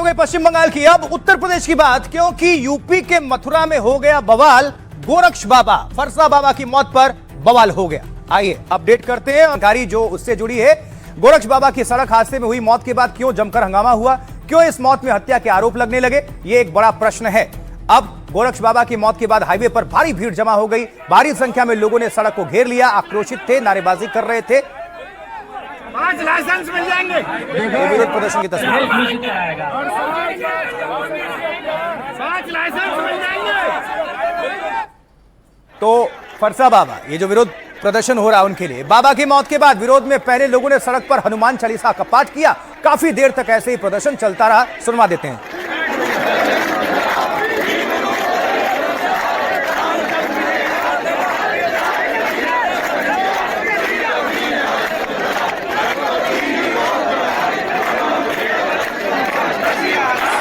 गई पश्चिम बंगाल की। अब उत्तर प्रदेश की बात, क्योंकि यूपी के मथुरा में हो गया बवाल। गोरक्ष बाबा फरसा बाबा की मौत पर बवाल हो गया। आइए अपडेट करते हैं जानकारी जो उससे जुड़ी है। गोरक्ष बाबा की सड़क हादसे में हुई मौत के बाद क्यों जमकर हंगामा हुआ, क्यों इस मौत में हत्या के आरोप लगने लगे, ये एक बड़ा प्रश्न है। अब गोरक्ष बाबा की मौत के बाद हाईवे पर भारी भीड़ जमा हो गई। भारी संख्या में लोगों ने सड़क को घेर लिया, आक्रोशित थे, नारेबाजी कर रहे थे। 5 लाइसेंस मिल जाएंगे। विरोध प्रदर्शन की तस्वीर। 5 लाइसेंस मिल जाएंगे। तो फरसा बाबा, ये जो विरोध प्रदर्शन हो रहा है उनके लिए, बाबा की मौत के बाद विरोध में पहले लोगों ने सड़क पर हनुमान चालीसा का पाठ किया। काफी देर तक ऐसे ही प्रदर्शन चलता रहा। सुनवा देते हैं।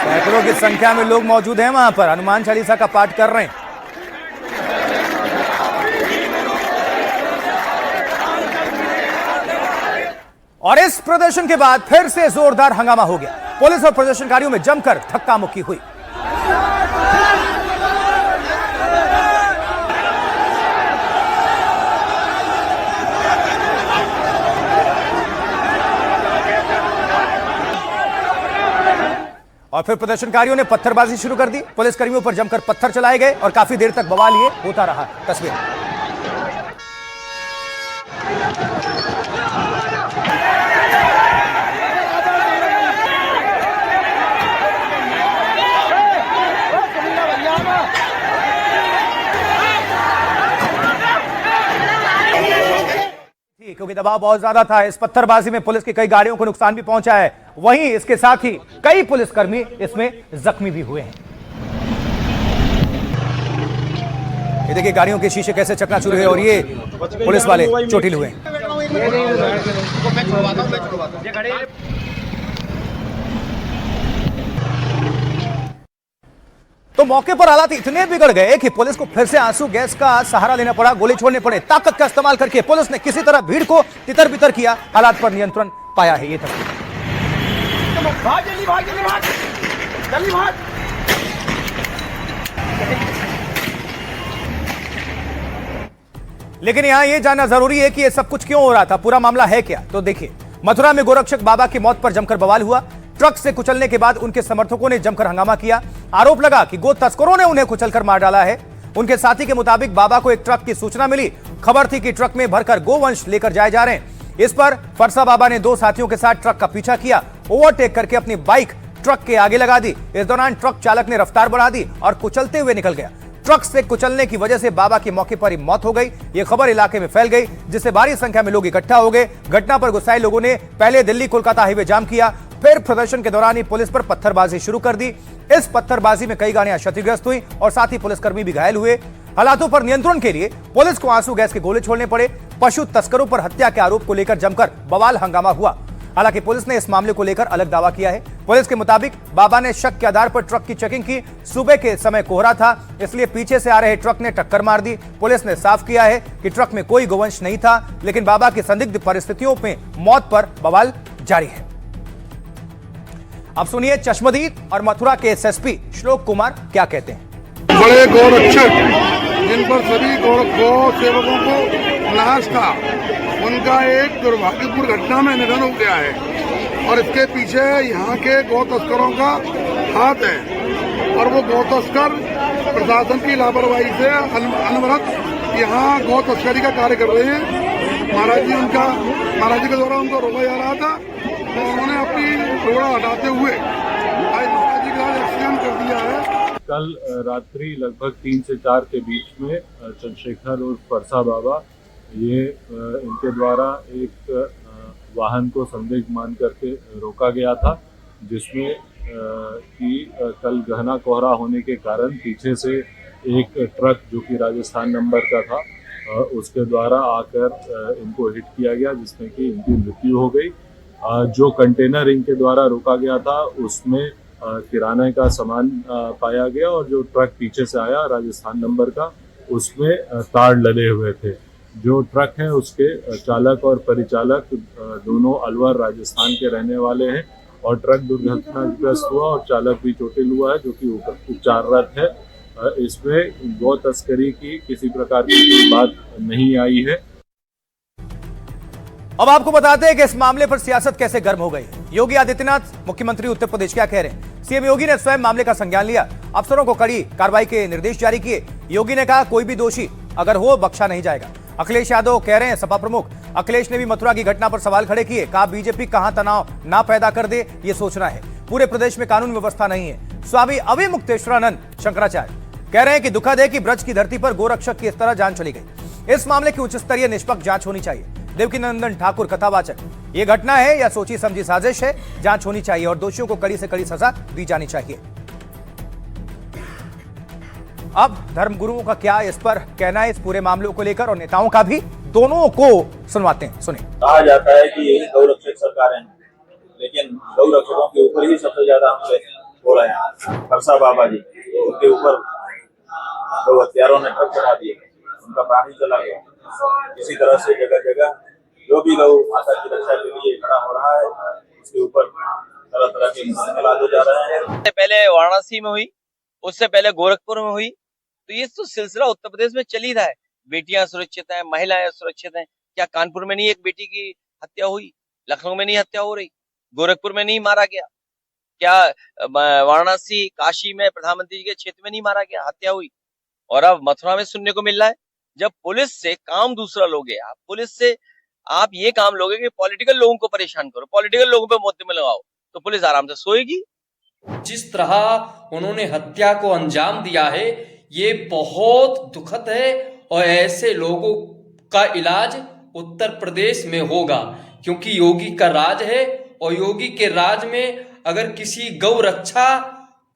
सैकड़ों की संख्या में लोग मौजूद हैं वहां पर, हनुमान चालीसा का पाठ कर रहे हैं। और इस प्रदर्शन के बाद फिर से जोरदार हंगामा हो गया। पुलिस और प्रदर्शनकारियों में जमकर धक्का मुक्की हुई। और फिर प्रदर्शनकारियों ने पत्थरबाजी शुरू कर दी। पुलिसकर्मियों पर जमकर पत्थर चलाए गए और काफी देर तक बवाल ये होता रहा। तस्वीर। क्योंकि दबाव बहुत ज्यादा था। इस पत्थरबाजी में पुलिस की कई गाड़ियों को नुकसान भी पहुंचा है। वहीं इसके साथ ही कई पुलिसकर्मी इसमें जख्मी भी हुए हैं। ये देखिए गाड़ियों के शीशे कैसे चकनाचूर हुए और ये पुलिस वाले चोटिल हुए। तो मौके पर हालात इतने बिगड़ गए कि पुलिस को फिर से आंसू गैस का सहारा लेना पड़ा, गोली छोड़ने पड़े। ताकत का इस्तेमाल करके पुलिस ने किसी तरह भीड़ को तितर बितर किया, हालात पर नियंत्रण पाया है। ये तस्वीर। लेकिन यहां यह जानना जरूरी है कि यह सब कुछ क्यों हो रहा था, पूरा मामला है क्या। तो देखिए, मथुरा में गोरक्षक बाबा की मौत पर जमकर बवाल हुआ। ट्रक से कुचलने के बाद उनके समर्थकों ने जमकर हंगामा किया। आरोप लगा कि गो तस्करों ने उन्हें कुचलकर मार डाला है। उनके साथी के मुताबिक बाबा को एक ट्रक की सूचना मिली। खबर थी कि ट्रक में भरकर गोवंश लेकर जाए जा रहे हैं। इस पर फरसा बाबा ने 2 साथियों के साथ ट्रक का पीछा किया, ओवरटेक करके अपनी बाइक ट्रक के आगे लगा दी। इस दौरान ट्रक चालक ने रफ्तार बढ़ा दी और कुचलते हुए निकल गया। ट्रक से कुचलने की वजह से बाबा की मौके पर ही मौत हो गई। यह खबर इलाके में फैल गई, जिससे भारी संख्या में लोग इकट्ठा हो गए। घटना पर गुस्साए लोगों ने पहले दिल्ली कोलकाता हाईवे जाम किया, फिर प्रदर्शन के दौरान ही पुलिस पर पत्थरबाजी शुरू कर दी। इस पत्थरबाजी में कई गाड़ियां क्षतिग्रस्त हुई और साथ ही पुलिसकर्मी भी घायल हुए। हालातों पर नियंत्रण के लिए पुलिस को आंसू गैस के गोले छोड़ने पड़े। पशु तस्करों पर हत्या के आरोप को लेकर जमकर बवाल हंगामा हुआ। हालांकि पुलिस ने इस मामले को लेकर अलग दावा किया है। पुलिस के मुताबिक बाबा ने शक के आधार पर ट्रक की चेकिंग की। सुबह के समय कोहरा था, इसलिए पीछे से आ रहे ट्रक ने टक्कर मार दी। पुलिस ने साफ किया है कि ट्रक में कोई गोवंश नहीं था, लेकिन बाबा की संदिग्ध परिस्थितियों में मौत पर बवाल जारी है। अब सुनिए चश्मदीद और मथुरा के एसएसपी श्लोक कुमार क्या कहते हैं। बड़े गौरक्षक जिन पर सभी गौ सेवकों को नाश था, उनका एक दुर्भाग्यपूर्ण घटना में निधन हो गया है और इसके पीछे यहाँ के गौ तस्करों का हाथ है। और वो गौ तस्कर प्रशासन की लापरवाही से अनवरत यहाँ गौ तस्करी का कार्य कर रहे हैं। महाराज जी के द्वारा उनको रोका जा रहा था, तो उन्होंने अपनी रोड़ा हटाते हुए आज महाराज जी का एक्सीडेंट कर दिया है। कल रात्रि लगभग 3 से 4 के बीच में चंद्रशेखर और फरसा बाबा, ये इनके द्वारा एक वाहन को संदिग्ध मान करके रोका गया था, जिसमें कि कल गहना कोहरा होने के कारण पीछे से एक ट्रक जो कि राजस्थान नंबर का था, उसके द्वारा आकर इनको हिट किया गया, जिसमें कि इनकी मृत्यु हो गई। जो कंटेनर इनके द्वारा रोका गया था उसमें किराने का सामान पाया गया और जो ट्रक पीछे से आया राजस्थान नंबर का, उसमें तार लदे हुए थे। जो ट्रक है उसके चालक और परिचालक दोनों अलवर राजस्थान के रहने वाले हैं और ट्रक दुर्घटनाग्रस्त हुआ और चालक भी चोटिल हुआ है, जो कि उपचाररत है। इसमें गौ तस्करी की किसी प्रकार की कोई बात नहीं आई है। अब आपको बताते हैं कि इस मामले पर सियासत कैसे गर्म हो गई। योगी आदित्यनाथ मुख्यमंत्री उत्तर प्रदेश क्या कह रहे हैं। सीएम योगी ने स्वयं मामले का संज्ञान लिया, अफसरों को कड़ी कार्रवाई के निर्देश जारी किए। योगी ने कहा कोई भी दोषी अगर हो बख्शा नहीं जाएगा। अखिलेश यादव कह रहे हैं सपा प्रमुख। अखिलेश ने भी मथुरा की घटना पर सवाल खड़े किए, कहा बीजेपी कहां तनाव ना पैदा कर दे ये सोचना है, पूरे प्रदेश में कानून व्यवस्था नहीं है। स्वामी अविमुक्तेश्वरानंद शंकराचार्य कह रहे हैं कि दुखद है कि ब्रज की धरती पर गोरक्षक की इस तरह जान चली गई। इस मामले की उच्च स्तरीय निष्पक्ष जांच होनी चाहिए। देवकीनंदन ठाकुर कथावाचक, ये घटना है या सोची समझी साजिश है, जांच होनी चाहिए और दोषियों को कड़ी से कड़ी सजा दी जानी चाहिए। अब धर्मगुरुओं का क्या इस पर कहना है, इस पूरे मामले को लेकर, और नेताओं का भी, दोनों को सुनवाते हैं। सुनिए। कहा जाता है कि ये गौरक्षक सरकार है, लेकिन गौरक्षकों के ऊपर ही सबसे ज्यादा हमले हो रहे हैं। परसा बाबा जी, उनके ऊपर दो हत्यारों ने ट्रक चढ़ा दिए, उनका प्राण ही चला गया। इसी तरह से जगह जगह जो भी गौ माता की रक्षा के लिए खड़ा हो रहा है, उसके ऊपर तरह तरह के मुकदमे लादे जा रहे हैं। उससे पहले वाराणसी में हुई, उससे पहले गोरखपुर में हुई, तो ये तो सिलसिला उत्तर प्रदेश में चल ही रहा है। बेटियां सुरक्षित हैं, महिलाएं सुरक्षित हैं। क्या कानपुर में नहीं एक बेटी की हत्या हुई? लखनऊ में नहीं हत्या हो रही? गोरखपुर में नहीं मारा गया? क्या वाराणसी काशी में प्रधानमंत्री जी के क्षेत्र में नहीं मारा गया, हत्या हुई? और अब मथुरा में सुनने को मिल रहा है। जब पुलिस से काम दूसरा लोगे, आप पुलिस से आप ये काम लोगे कि पॉलिटिकल लोगों को परेशान करो, पॉलिटिकल लोगों पे मुद्दे में लगाओ, तो पुलिस आराम से सोएगी। जिस तरह उन्होंने हत्या को अंजाम दिया है, ये बहुत दुखद है और ऐसे लोगों का इलाज उत्तर प्रदेश में होगा, क्योंकि योगी का राज है और योगी के राज में अगर किसी गौ रक्षा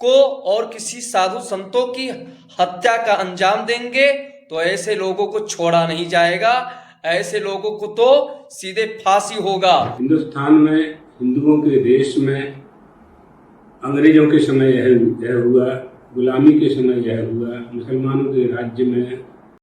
को और किसी साधु संतों की हत्या का अंजाम देंगे तो ऐसे लोगों को छोड़ा नहीं जाएगा, ऐसे लोगों को तो सीधे फांसी होगा। हिंदुस्तान में, हिंदुओं के देश में अंग्रेजों के समय यह हुआ, गुलामी के समय यह हुआ, मुसलमानों के राज्य में